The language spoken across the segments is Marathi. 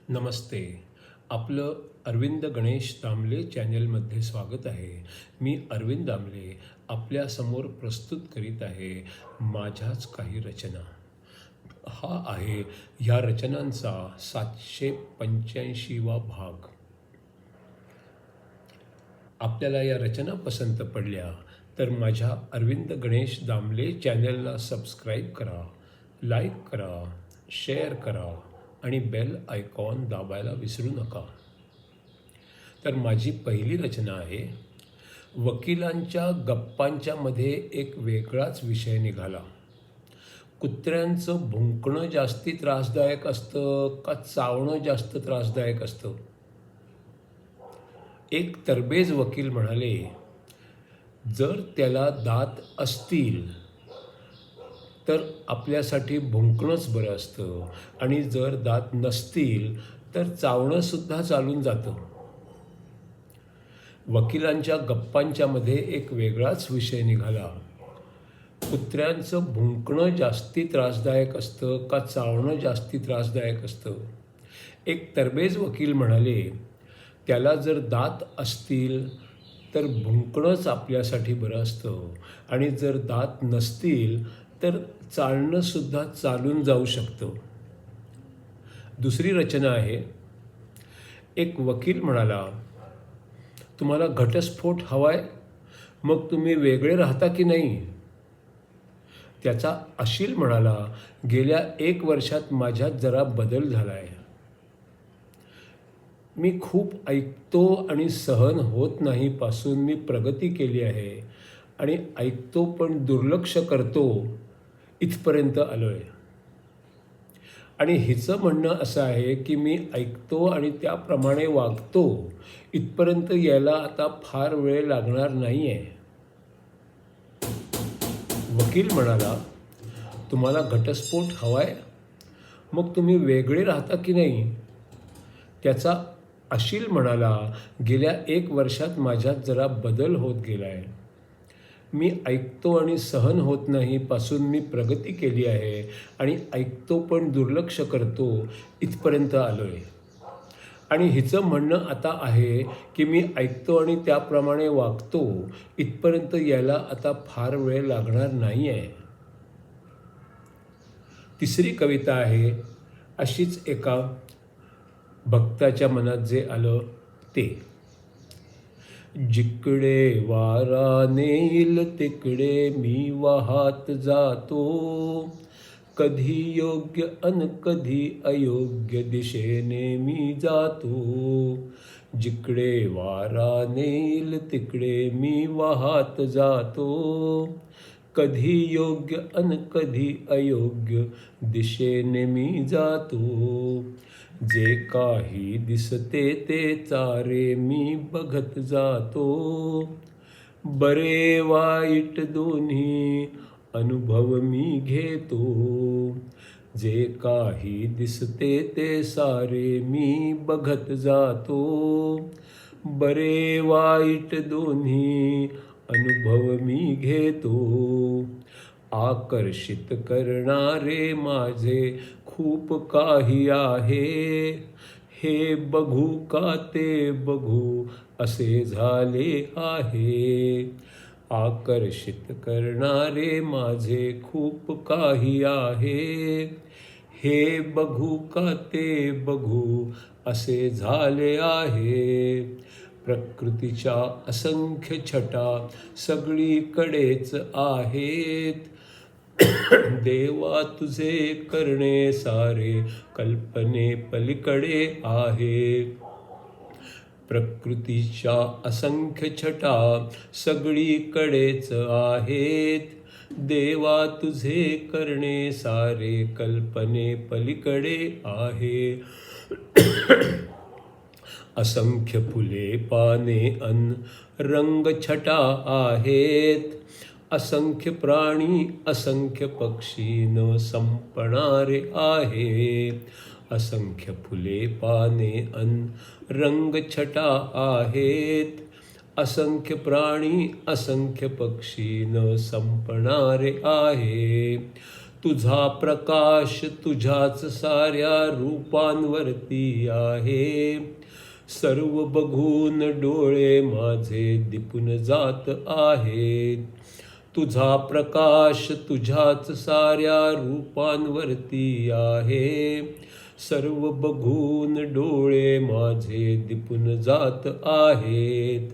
नमस्ते. आपलं अरविंद गणेश दामले चॅनलमध्ये स्वागत आहे. मी अरविंद दामले आपल्यासमोर प्रस्तुत करीत आहे माझ्याच काही रचना. हा आहे ह्या रचनांचा 785वा भाग. आपल्याला या रचना पसंत पडल्या तर माझ्या अरविंद गणेश दामले चॅनलला सबस्क्राईब करा, लाईक करा, शेअर करा आणि बेल आयकॉन दाबायला विसरू नका. तर माझी पहिली रचना आहे, वकिलांच्या गप्पांच्या मध्ये एक वेगळाच विषय निघाला. कुत्र्यांचं भुंकणं जास्ती त्रासदायक असतं का चावणं जास्त त्रासदायक असतं? एक तरबेज वकील म्हणाले, जर त्याला दात असतील तर आपल्यासाठी भुंकणंच बरं असतं आणि जर दात नसतील तर चावणंसुद्धा चालून जातं. वकिलांच्या गप्पांच्या मध्ये एक वेगळाच विषय निघाला. कुत्र्यांचं भुंकणं जास्ती त्रासदायक असतं का चावणं जास्ती त्रासदायक असतं? एक तरबेज वकील म्हणाले, त्याला जर दात असतील तर भुंकणंच आपल्यासाठी बरं असतं आणि जर दात नसतील तर चालणंसुद्धा चालून जाऊ शकतं. दुसरी रचना आहे, एक वकील म्हणाला, तुम्हाला घटस्फोट हवाय, मग तुम्ही वेगळे राहता की नाही? त्याचा अशील म्हणाला, गेल्या 1 वर्षात माझ्यात जरा बदल झाला आहे. मी खूप ऐकतो आणि सहन होत नाही पासून मी प्रगती केली आहे आणि ऐकतो पण दुर्लक्ष करतो इथपर्यंत आलो आहे. आणि हिचं म्हणणं असं आहे की मी ऐकतो आणि त्याप्रमाणे वागतो इथपर्यंत यायला आता फार वेळ लागणार नाही आहे. वकील म्हणाला, तुम्हाला घटस्फोट हवाय, मग तुम्ही वेगळे राहता की नाही? त्याचा अशील म्हणाला, गेल्या 1 वर्षात माझ्यात जरा बदल होत गेला आहे. मी ऐकतो आणि सहन होत नाही पासून मी प्रगती केली आहे आणि ऐकतो पण दुर्लक्ष करतो इथपर्यंत आलो आहे. आणि हिचं म्हणणं आता आहे की मी ऐकतो आणि त्याप्रमाणे वागतो इथपर्यंत यायला आता फार वेळ लागणार नाही आहे. तिसरी कविता आहे, अशीच एका भक्ताच्या मनात जे आलं ते. जिकडे वारा नेईल तिकडे मी वाहत जातो, कधी योग्य अन कधी अयोग्य दिशेने मी जातो. जिकडे वारा नेईल तिकडे मी वाहत जातो, कधी योग्य अन कधी अयोग्य दिशेने मी जातो. जे काही दिसते ते चारे मी बघत जातो, बरे वाईट दोन्ही अनुभव मी घेतो. जे काही दिसते ते सारे मी बघत जातो, बरे वाईट दोन्ही अनुभव मी घेतो. आकर्षित करणारे माझे खूप काही आहे, हे बघू का ते बघू असे झाले आहे. आकर्षित करणारे माझे खूप काही आहे, हे बघू का ते बघू असे झाले आहे. प्रकृतीच्या असंख्य छटा सगळीकडेच आहेत, देवा तुझे करणे सारे कल्पने पलीकडे आहे. प्रकृतीच्या असंख्य छटा सगळीकडेच आहेत, देवा तुझे करणे सारे कल्पने पलीकडे आहे. असंख्य फुले पाने अन रंग छटा आहेत, असंख्य प्राणी असंख्य पक्षी न संपणारे आहे. असंख्य फुले पाने अन रंग छटा आहेत, असंख्य प्राणी असंख्य पक्षी न संपणारे आहे. तुझा प्रकाश तुझ्याच साऱ्या रूपांवरती आहे. सर्व बघून डोळे माझे दिपून जात आहेत. तुझा प्रकाश तुझ्याच साऱ्या रूपांवरती आहे. सर्व बघून डोळे माझे दिपून जात आहेत.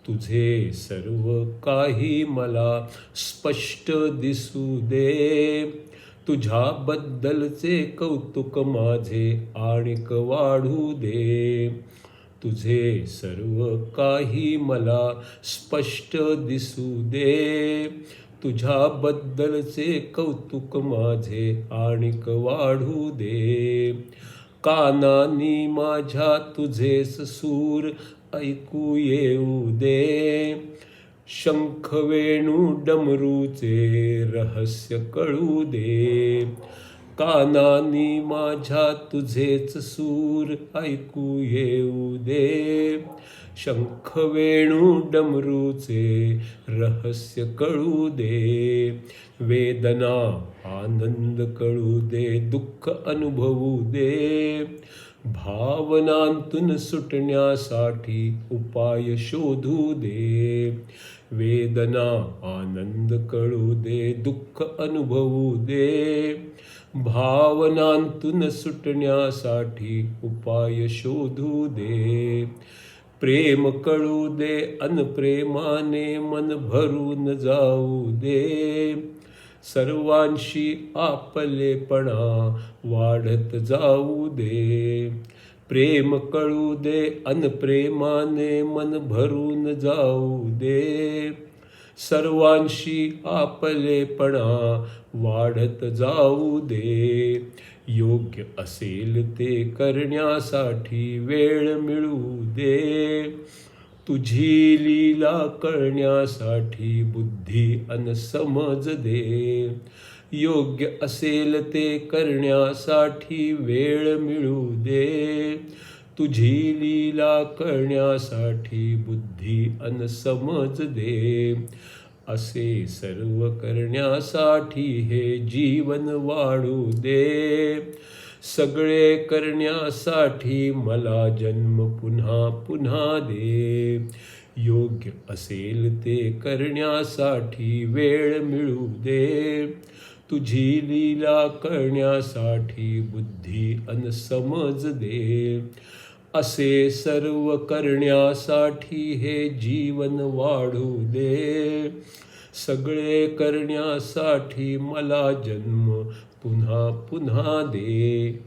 तुझे सर्व काही मला स्पष्ट दिसू दे. तुझ्याबद्दलचे कौतुक माझे आणिक वाढू दे. तुझे सर्व काही मला स्पष्ट दिसू दे. तुझ्याबद्दलचे कौतुक माझे आणिक वाढू दे. कानांनी माझ्या तुझेच सूर ऐकू येऊ दे. शंख वेणू डमरूचे रहस्य कळू दे. कानांनी माझ्या तुझेच सूर ऐकू येऊ दे. शंख वेणू डमरूचे रहस्य कळू दे. वेदना आनंद कळू दे. दुःख अनुभवू दे. भावनांतून सुटण्यासाठी उपाय शोधू दे. वेदना आनंद कळू दे. दुःख अनुभवू दे. भावनांतून सुटण्यासाठी उपाय शोधू दे. प्रेम कळू दे. अनप्रेमाने मन भरून जाऊ दे. सर्वांशी आपलेपणा वाढत जाऊ दे. प्रेम कळू दे. अनप्रेमाने मन भरून जाऊ दे. सर्वांशी आपलेपणा वाढत जाऊ दे. योग्य असेल ते करण्यासाठी वेळ मिळू दे. तुझी लीला कळण्यासाठी बुद्धी अन समज दे. योग्य असेल ते करण्यासाठी वेळ मिळू दे. तुझी लीला कळण्यासाठी बुद्धी अन समज दे. असे सर्व करण्यासाठी हे जीवन वाढू दे. सगळे करण्यासाठी मला जन्म पुन्हा पुन्हा दे. योग्य असेल ते करण्यासाठी वेळ मिळू दे. तुझी लीला कळण्यासाठी बुद्धी अन समज दे. असे सर्व करण्यासाठी हे जीवन वाढू दे. सगळे करण्यासाठी मला जन्म पुन्हा पुन्हा दे.